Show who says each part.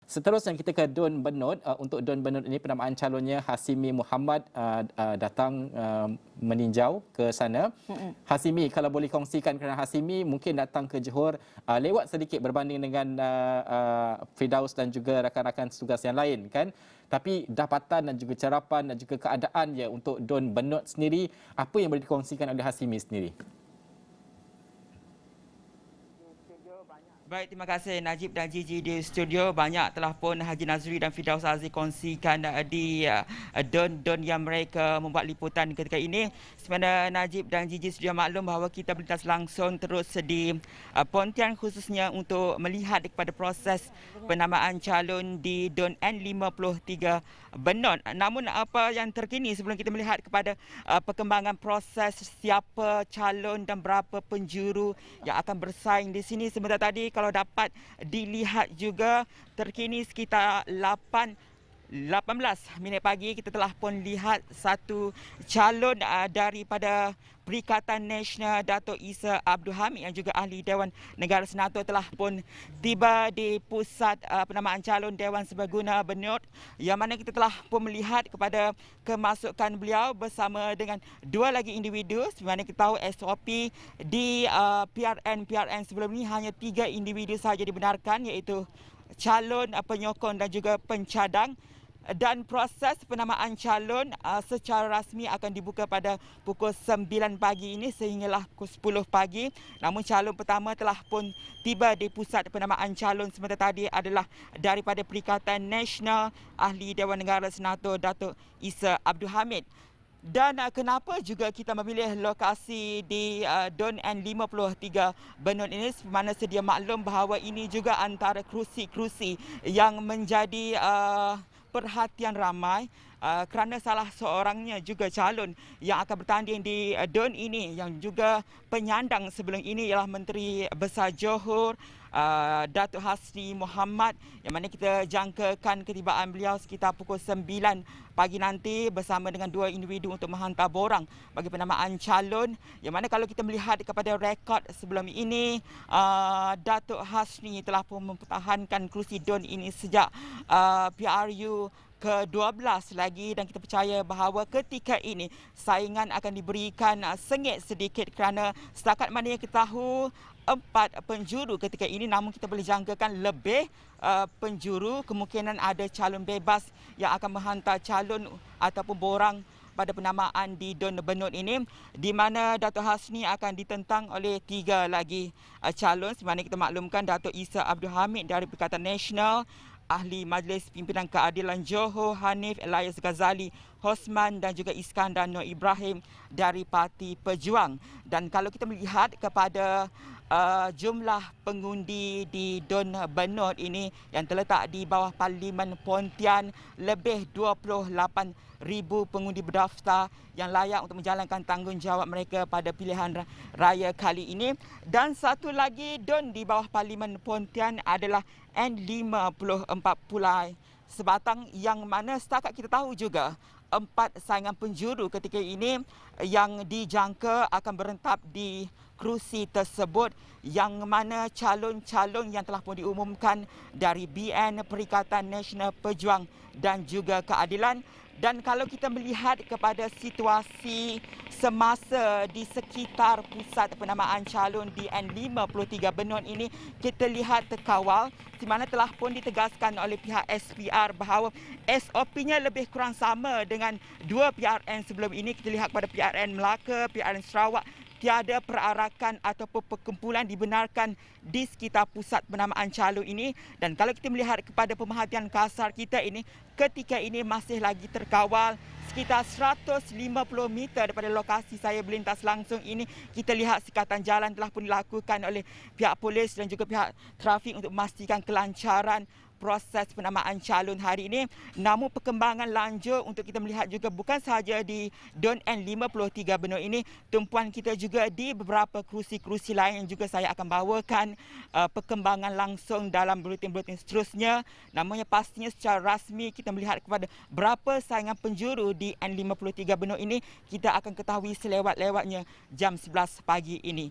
Speaker 1: Seterusnya kita ke Don Benut. Untuk Don Benut ini penamaan calonnya Hasimi Muhammad datang meninjau ke sana. Hasimi, kalau boleh kongsikan, kerana Hasimi mungkin datang ke Johor lewat sedikit berbanding dengan Firdaus dan juga rakan-rakan tugas yang lain kan. Tapi dapatan dan juga carapan dan juga keadaan ya untuk Don Benut sendiri, apa yang boleh dikongsikan oleh Hasimi sendiri?
Speaker 2: Baik, terima kasih Najib dan Gigi di studio. Banyak telah pun Haji Nazri dan Firdaus Aziz kongsikan di don yang mereka membuat liputan ketika ini. Sebenarnya Najib dan Gigi sudah maklum bahawa kita berlintas langsung terus di Pontian khususnya untuk melihat kepada proses penamaan calon di Don N53 Benut. Namun apa yang terkini sebelum kita melihat kepada perkembangan proses siapa calon dan berapa penjuru yang akan bersaing di sini, sebentar tadi kalau dapat dilihat juga terkini sekitar 18 minit pagi kita telah pun lihat satu calon daripada Perikatan Nasional Datuk Isa Abdul Hamid yang juga ahli Dewan Negara Senator telah pun tiba di pusat penamaan calon Dewan Serbaguna Benut, yang mana kita telah pun melihat kepada kemasukan beliau bersama dengan dua lagi individu. Sebenarnya kita tahu SOP di PRN sebelum ini hanya 3 individu sahaja dibenarkan, iaitu calon, penyokong dan juga pencadang. Dan proses penamaan calon secara rasmi akan dibuka pada pukul 9 pagi ini sehinggalah pukul 10 pagi. Namun calon pertama telah pun tiba di pusat penamaan calon sebentar tadi adalah daripada Perikatan Nasional Ahli Dewan Negara Senator Datuk Isa Abdul Hamid. Dan kenapa juga kita memilih lokasi di Don N53 Benut ini, mana sedia maklum bahawa ini juga antara kerusi-kerusi yang menjadi perhatian ramai kerana salah seorangnya juga calon yang akan bertanding di Don ini yang juga penyandang sebelum ini ialah Menteri Besar Johor Datuk Hasimi Muhammad, yang mana kita jangkakan ketibaan beliau sekitar pukul 9 pagi nanti bersama dengan 2 individu untuk menghantar borang bagi penamaan calon, yang mana kalau kita melihat kepada rekod sebelum ini Datuk Hasimi telah pun mempertahankan kerusi Don ini sejak PRU ke-12 lagi, dan kita percaya bahawa ketika ini saingan akan diberikan sengit sedikit kerana setakat mana yang kita tahu 4 penjuru ketika ini, namun kita boleh jangkakan lebih penjuru, kemungkinan ada calon bebas yang akan menghantar calon ataupun borang pada penamaan di Don Benut ini, di mana Datuk Hasmi akan ditentang oleh 3 lagi calon. Sebenarnya kita maklumkan Datuk Isa Abdul Hamid dari Perikatan Nasional, Ahli Majlis Pimpinan Keadilan Johor Hanif Elias Ghazali Hosman dan juga Iskandar Nur Ibrahim dari Parti Pejuang. Dan kalau kita melihat kepada jumlah pengundi di Don Benut ini yang terletak di bawah Parlimen Pontian, lebih 28,000 pengundi berdaftar yang layak untuk menjalankan tanggungjawab mereka pada pilihan raya kali ini. Dan satu lagi Don di bawah Parlimen Pontian adalah N54 Pulai Sebatang, yang mana setakat kita tahu juga 4 saingan penjuru ketika ini yang dijangka akan berentap di kerusi tersebut, yang mana calon-calon yang telah pun diumumkan dari BN Perikatan Nasional Pejuang dan juga Keadilan. Dan kalau kita melihat kepada situasi semasa di sekitar pusat penamaan calon di N53 Benut ini, kita lihat terkawal, di mana telah pun ditegaskan oleh pihak SPR bahawa SOP-nya lebih kurang sama dengan 2 PRN sebelum ini. Kita lihat pada PRN Melaka, PRN Sarawak, tiada perarakan ataupun perkumpulan dibenarkan di sekitar pusat penamaan calon ini. Dan kalau kita melihat kepada pemerhatian kasar kita ini, ketika ini masih lagi terkawal sekitar 150 meter daripada lokasi saya berlintas langsung ini. Kita lihat sekatan jalan telah pun dilakukan oleh pihak polis dan juga pihak trafik untuk memastikan kelancaran proses penamaan calon hari ini. Namun perkembangan lanjut untuk kita melihat juga bukan sahaja di Don N53 Benut ini, tumpuan kita juga di beberapa kerusi-kerusi lain yang juga saya akan bawakan perkembangan langsung dalam buletin-buletin seterusnya. Namanya pastinya secara rasmi kita melihat kepada berapa saingan penjuru di N53 Benut ini, kita akan ketahui selewat-lewatnya jam 11 pagi ini.